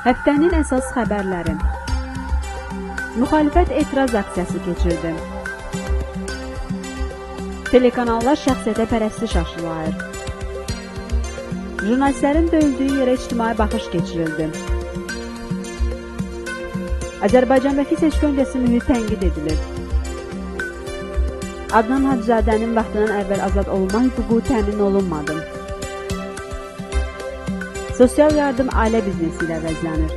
Həftənin əsas xəbərləri. Müxalifət etiraz aksiyası keçirdi. Telekanallar şəxsiyyətə pərəstiş aşılayır. Jurnalistlərin döyüldüyü yerə ictimai baxış keçirildi. Azərbaycandakı seçki öncəsi mühit tənqid edilir. Adnan Hacızadənin vaxtından əvvəl azad olma hüququ təmin olunmadı. Sosial yardım ailə biznesi ilə əvəzlənir.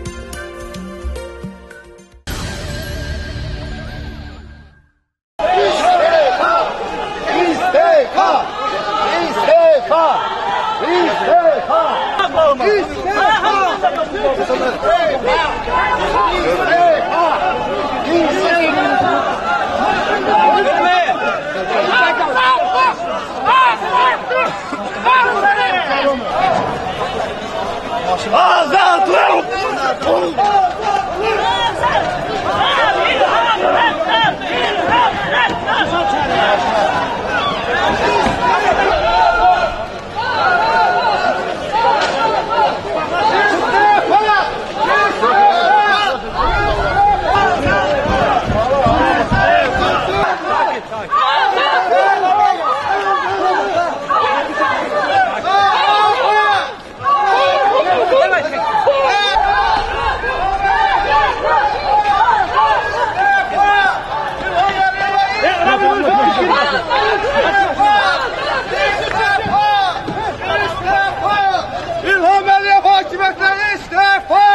İlham Əliyev hakimiyyətləri istifa!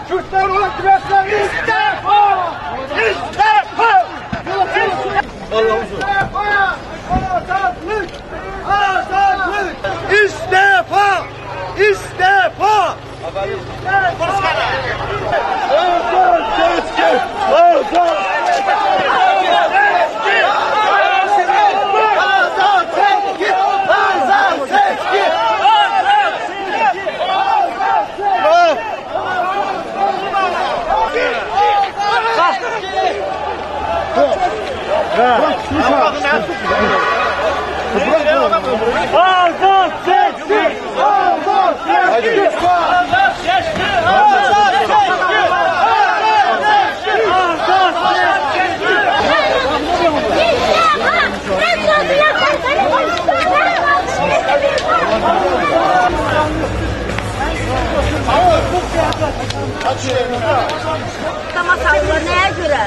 Kürtlər hakimiyyətləri istifa! İstifa! İstifa! Azadlık! Azadlık! İstifa! İstifa! Azad seçki! Azad! Ama sayılır neye göre?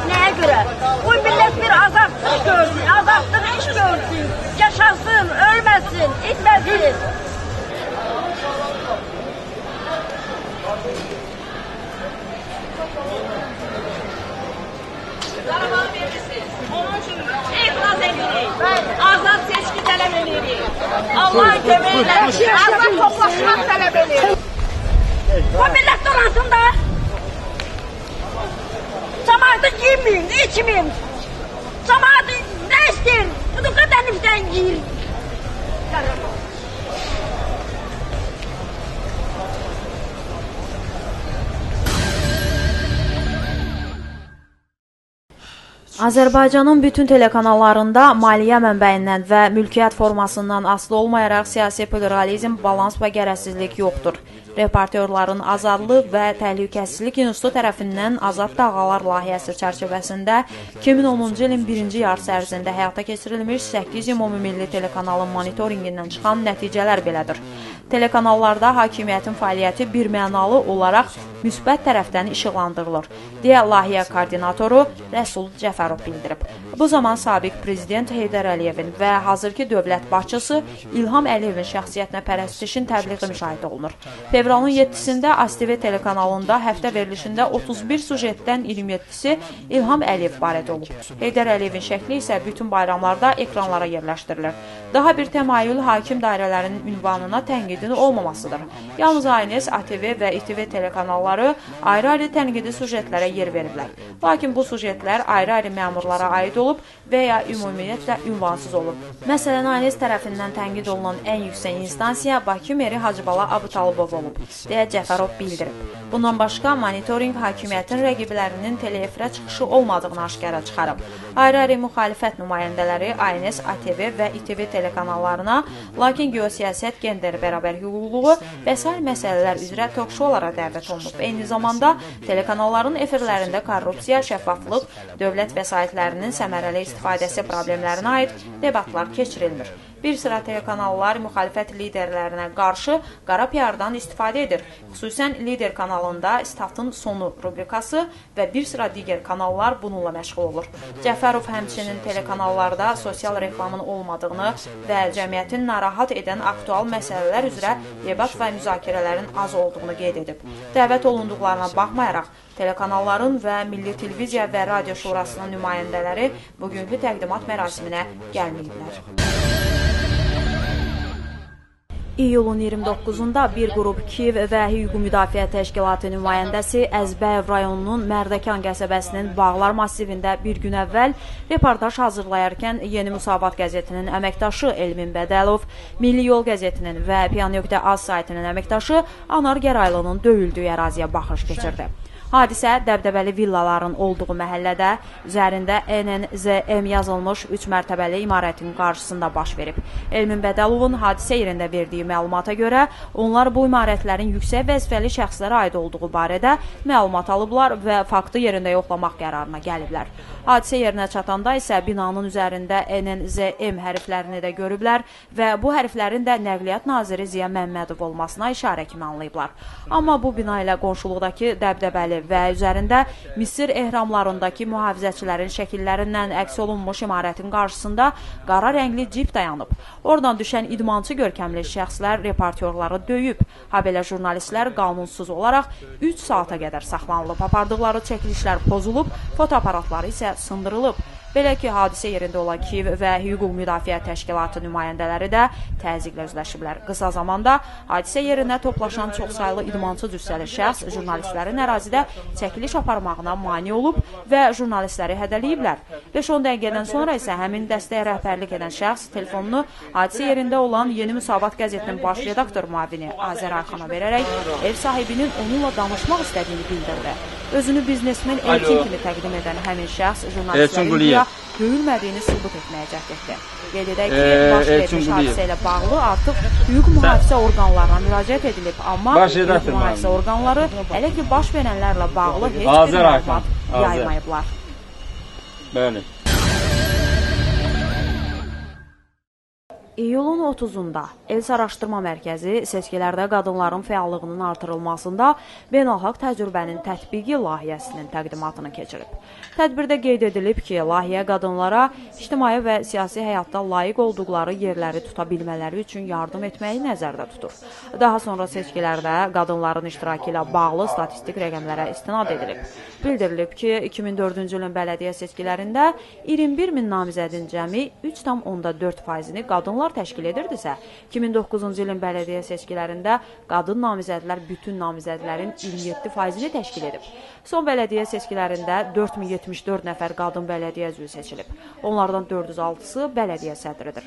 Neye göre? Bu millet bir azapsız görsün, azapsız iş görsün, yaşasın, ölmesin, itmesin. Onun için etiraz edirik, azad seçki talep edirik. Allah'ın köməklə azad toplaşmaq talep edirik. Bu millet dolansın da. Cemaatı yemeyin, içmeyin. Cemaatı ne isteyin? Bu kadar nefisten yiyin. Azərbaycanın bütün telekanallarında maliyyə mənbəyindən və mülkiyyət formasından asılı olmayaraq siyasi pluralizm, balans və gərəzsizlik yoxdur. Reportyorların azadlıq və təhlükəsizlik institutu tərəfindən Azad Dağlar layihəsi çərçivəsində 2010-cu ilin 1-ci yarısı ərzində həyata keçirilmiş 8 ümumilli telekanalın monitoringindən çıxan nəticələr belədir. Telekanallarda hakimiyyətin fəaliyyəti birmənalı olaraq müsbət tərəfdən işıqlandırılır, deyə layihə koordinatoru Rəsul Cəfərov bildirib. Bu zaman sabiq prezident Heydər Əliyevin və hazırki dövlət başçısı İlham Əliyevin şəxsiyyətinə pərəstişin təbliği müşahidə olunur. Fevralın 7-sində ASTV telekanalında həftə verilişində 31 sujetdən 27-si İlham Əliyev barədə olub. Heydər Əliyevin şəkli isə bütün bayramlarda ekranlara yerləşdirilir. Daha bir təmayül hakim dairələrinin ünvanına tənqidin olmamasıdır. Yalnız ANS, ATV və İTV telekanalları ayrı-ayrı tənqidi sujetlərə yer veriblər. Lakin bu sujetlər ayrı-ayrı məmurlara aid olub və ya ümumiyyətlə ünvansız olub. Məsələn, ANS tərəfindən tənqid olunan ən yüksək instansiya Bakı meri Hacıbala Abıtalıbov olub, deyə Cəfərov bildirib. Bundan başqa monitoring hakimiyyətin rəqiblərinin teleefirə çıxışı olmadığını aşkara çıxarıb. Ayrı-ayrı müxalifət nümayəndələri ANS, ATV və İTV telekanallarına, lakin geosiyasət, gender bərabərliyi xəbər hüquqluğu və sair məsələlər üzrə talk-showlara dəvət olunub. Eyni zamanda telekanalların efirlərində korrupsiya, şəffaflıq, dövlət vəsaitlərinin səmərəli istifadəsi problemlərinə aid debatlar keçirilmir. Bir sıra telekanallar müxalifət liderlərinə qarşı qara PR-dan istifadə edir. Xüsusən Lider kanalında Statın sonu rubrikası və bir sıra digər kanallar bununla məşğul olur. Cəfərov həmçinin telekanallarda sosial reklamın olmadığını və cəmiyyətin narahat edən aktual məsələlər üzrə debat və müzakirələrin az olduğunu qeyd edib. Dəvət olunduqlarına baxmayaraq, telekanalların və Milli Televiziya və Radio Şurasının nümayəndələri bugünkü təqdimat mərasiminə gəlməyiblər. İyulun 29-da bir qrup Kiyev və Hüquq Müdafiə Təşkilatı nümayəndəsi Əzbəyev rayonunun Mərdəkan qəsəbəsinin Bağlar massivində bir gün əvvəl reportaj hazırlayarkən Yeni Müsavat qəzetinin əməkdaşı Elmin Bədəlov, Milli Yol qəzetinin və Piyanokda.az saytının əməkdaşı Anar Gəraylının döyüldüyü əraziyə baxış keçirdi. Hadisə dəbdəbəli villaların olduğu məhəllədə üzərində NNZM yazılmış 3 mərtəbəli imarətin qarşısında baş verib. Elmin Bədəlovun hadisə yerində verdiyi məlumata görə onlar bu imarətlərin yüksək vəzifəli şəxslərə aid olduğu barədə məlumat alıblar və faktı yerində yoxlamaq qərarına gəliblər. Hadisə yerinə çatanda isə binanın üzərində NNZM hərflərini də görüblər və bu hərflərin də Nəqliyyat Naziri Ziya Məmmədov olmasına işarə kimi anlayıblar. Amma bu bina ilə qonşuluqdakı dəbdəbəli və üzərində Misir ehramlarındakı mühafizəçilərin şəkillərindən əks olunmuş imarətin qarşısında qara rəngli cip dayanıb. Oradan düşən idmançı görkəmli şəxslər reportyorları döyüb. Habelə jurnalistlər qanunsuz olaraq 3 saata qədər saxlanılıb. Apardıqları çəkilişlər pozulub, fotoaparatları isə sındırılıb. Belə ki, hadisə yerində olan Kiyev və Hüquq Müdafiə Təşkilatı nümayəndələri də təzyiqlə üzləşiblər. Qısa zamanda hadisə yerinə toplaşan çoxsaylı idmançı cüssəli şəxs jurnalistlərin ərazidə çəkiliş aparmağına mane olub və jurnalistləri hədələyiblər. 5-10 dəqiqədən sonra isə həmin dəstəyə rəhbərlik edən şəxs telefonunu hadisə yerində olan Yeni Müsavat qəzetinin baş redaktor müavini Azər Ayxana verərək ev sahibinin onunla danışmaq istədiyini bildirdi. Özünü biznesmen Elçin kimi təqdim edən həmin şəxs jurnalistlərin döyülmədiyini sübut etməyə cəhd etdi. Qeyd edək ki, baş vermiş hadisə ilə bağlı artıq hüquq mühafizə orqanlarına müraciət edilib, amma hüquq mühafizə orqanları hələ ki baş verənlərlə bağlı heç bir məlumat yaymayıblar. Bəli. İyulun 30-da ELS Araşdırma Mərkəzi seçkilərdə qadınların fəallığının artırılmasında beynəlxalq təcrübənin tətbiqi layihəsinin təqdimatını keçirib. Tədbirdə qeyd edilib ki, layihə qadınlara ictimai və siyasi həyatda layiq olduqları yerləri tuta bilmələri üçün yardım etməyi nəzərdə tutur. Daha sonra seçkilərdə qadınların iştirakı ilə bağlı statistik rəqəmlərə istinad edilib. Bildirilib ki, 2004-cü ilin bələdiyyə seçkilərində 21 min namizədin cəmi 3,4%-ni qadınlar təşkil edirdisə, 2009-cu ilin bələdiyyə seçkilərində qadın namizədlər bütün namizədlərin 27%-ni təşkil edib. Son bələdiyyə seçkilərində 4074 nəfər qadın bələdiyyə üzvü seçilib. Onlardan 406-sı bələdiyyə sədridir.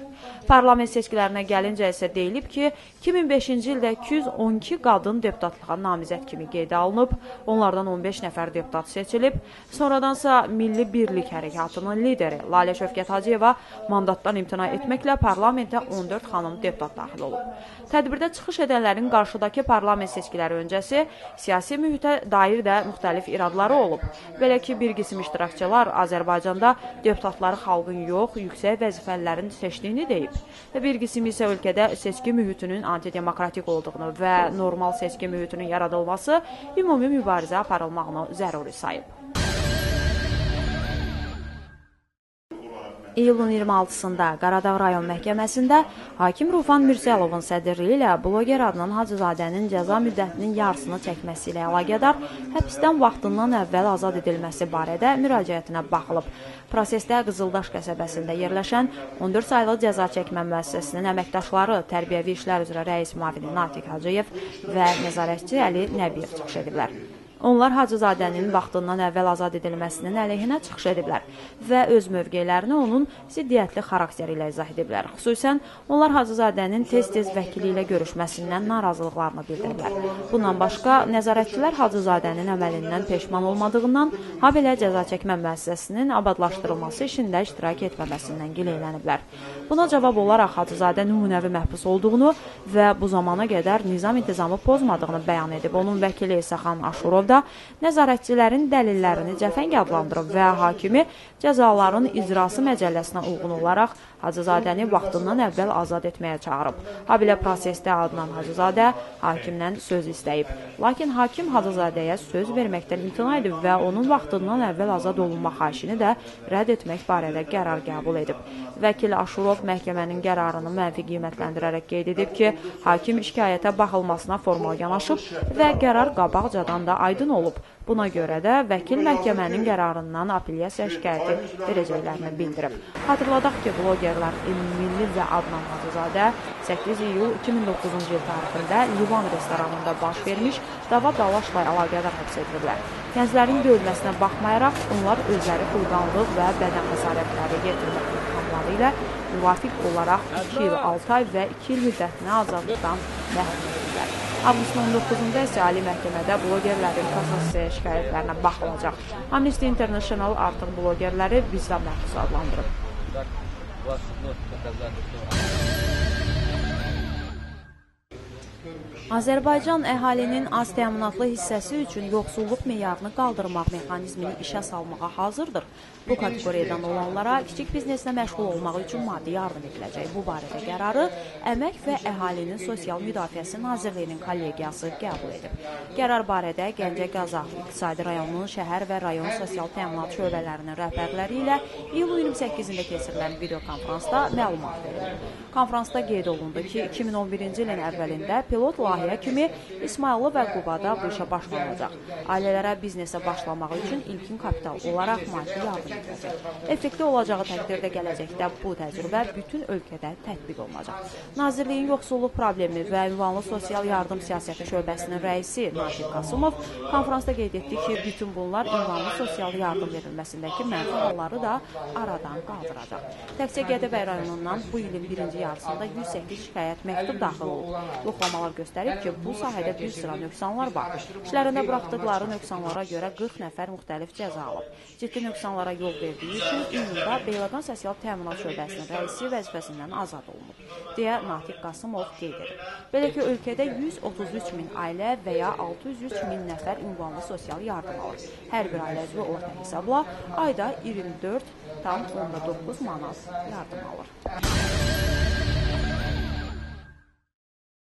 Parlament seçkilərinə gəlincə isə deyilib ki, 2005-ci ildə 212 qadın deputatlığa namizəd kimi qeydə alınıb, onlardan 15 nəfər deputat seçilib. Sonradansa Milli Birlik Hərəkatının lideri Lalə Şövkət Hacıyeva mandatdan imtina etməklə parlamentə 14 xanım deputat daxil olub. Tədbirdə çıxış edənlərin qarşıdakı parlament seçkiləri öncəsi siyasi mühitə dair də müxtəlif iradları olub. Belə ki, bir qism iştirakçılar Azərbaycanda deputatları xalqın yox, yüksək vəzifəlilərin seçdiyini deyib. Bir qism isə ölkədə seçki mühitinin antidemokratik olduğunu və normal seçki mühitinin yaradılması ümumi mübarizə aparılmağını zəruri sayıb. İyulun 26-sında Qaradağ rayon məhkəməsində hakim Rufan Mürsəlovun sədrliyi ilə bloger Adnan Hacızadənin cəza müddətinin yarısını çəkməsi ilə əlaqədar həbsdən vaxtından əvvəl azad edilməsi barədə müraciətinə baxılıb. Prosesdə Qızıldaş qəsəbəsində yerləşən 14 saylı cəza çəkmə müəssisəsinin əməkdaşları, tərbiyəvi işlər üzrə rəis müavini Natiq Hacıyev və nəzarətçi Əli Nəbiyev çıxış ediblər. Onlar Hacızadənin vaxtından əvvəl azad edilməsinin əleyhinə çıxış ediblər və öz mövqelərini onun ziddiyyətli xarakteri ilə izah ediblər. Xüsusən, onlar Hacızadənin tez-tez vəkili ilə görüşməsindən narazılıqlarını bildiriblər. Bundan başqa, nəzarətçilər Hacızadənin əməlindən peşman olmadığından, habelə cəza çəkmə müəssisəsinin abadlaşdırılması işində iştirak etməməsindən gileyləniblər. Buna cavab olaraq Hacızadə nümunəvi məhbus olduğunu və bu zamana qədər nizam intizamı pozmadığını bəyan edib. Onun vəkili İsaxan Aşurov da nəzarətçilərin dəlillərini cəfəng adlandırıb və hakimi cəzaların icrası məcəlləsinə uyğun olaraq Hacızadəni vaxtından əvvəl azad etməyə çağırıb. Habelə prosesdə adınan Hacızadə hakimdən söz istəyib. Lakin hakim Hacızadəyə söz verməkdən imtina edib və onun vaxtından əvvəl azad olunma xahişini də rədd etmək barədə qərar qəbul edib. Vəkil Aşurov məhkəmənin qərarını mənfi qiymətləndirərək qeyd edib ki, hakim şikayətə baxılmasına formal yanaşıb və qərar qabaqcadan da aydın olub. Buna görə də vəkil məhkəmənin qərarından apellyasiya şikayəti verəcəklərini bildirib. Xatırladaq ki, blogerlər Emin Milli və Adnan Hacızadə 8 iyul 2009-cu il tarixində Livan restoranında baş vermiş dava dalaşla əlaqədar həbs ediliblər. Gənclərin döyülməsinə baxmayaraq, onlar özləri xulqanlıq və bədən xəsarətləri yetirmək imkanları ilə müvafiq olaraq 2 il 6 ay və 2 il müddətinə azadlıqdan məhrum edilirlər. Avqustun 19-da isə Ali Məhkəmədə blogerlərin kassasiya şikayətlərinə baxılacaq. Amnesty International artıq blogerləri vicdan məhbusu adlandırıb. Azərbaycan əhalinin az təminatlı hissəsi üçün yoxsulluq meyarını qaldırmaq mexanizmini işə salmağa hazırdır. Bu kateqoriyadan olanlara kiçik bizneslə məşğul olmaq üçün maddi yardım ediləcək. Bu barədə qərarı Əmək və Əhalinin Sosial Müdafiəsi Nazirliyinin kollegiyası qəbul edib. Qərar barədə Gəncə Qazax İqtisadi rayonunun şəhər və rayon sosial təminat şöbələrinin rəhbərləri ilə iyulun 28-də keçirilən videokonferansda məlumat verilib. Konferansda qeyd olundu ki, 2011-ci ilin əvvəlində pilot layihə kimi İsmayıllı və Qubada bu işə başlanılacaq. Ailələrə biznesə başlamaq üçün ilkin kapital olaraq maddi yardım ediləcək. Effektiv olacağı təqdirdə gələcəkdə bu təcrübə bütün ölkədə tətbiq olunacaq. Nazirliyin yoxsulluq problemi və ünvanlı sosial yardım siyasəti şöbəsinin rəisi Natiq Qasımov konferansda qeyd etdi ki, bütün bunlar ünvanlı sosial yardım verilməsindəki mənfi halları da aradan qaldıracaq. Təkcə Gədəbəy rayonundan bu ilin birinci yarısında 108 şikayət məktub daxil olub. Yoxlamalar göstərib ki, bu sahədə bir sıra nöqsanlar var. İşlərində buraxdıqları nöqsanlara görə 40 nəfər müxtəlif cəza alıb. Ciddi nöqsanlara yol verdiyi üçün iyunda Beyləqan Sosial Təminat Şöbəsinin rəisi vəzifəsindən azad olunub, deyə Natiq Qasımov qeyd edib. Belə ki, ölkədə 133 min ailə və ya 603 min nəfər ünvanlı sosial yardım alır. Hər bir ailə üzvü orta hesabla ayda 24,9 manat yardım alır.